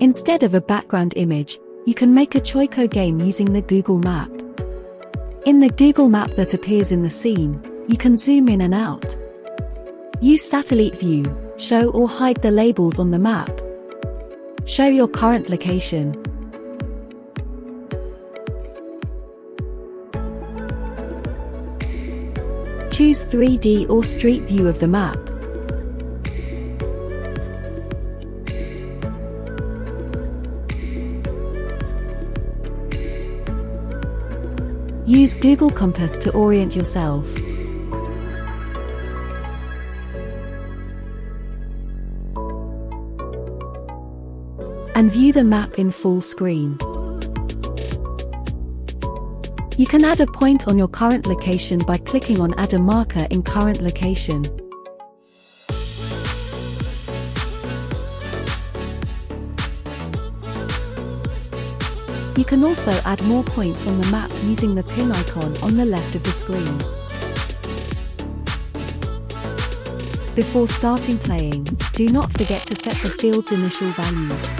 Instead of a background image, you can make a CHOICO game using the Google Map. In the Google Map that appears in the scene, you can zoom in and out. Use satellite view, show or hide the labels on the map. Show your current location. Choose 3D or street view of the map. Use Google Compass to orient yourself. And view the map in full screen. You can add a point on your current location by clicking on Add a marker in current location. You can also add more points on the map using the pin icon on the left of the screen. Before starting playing, do not forget to set the field's initial values.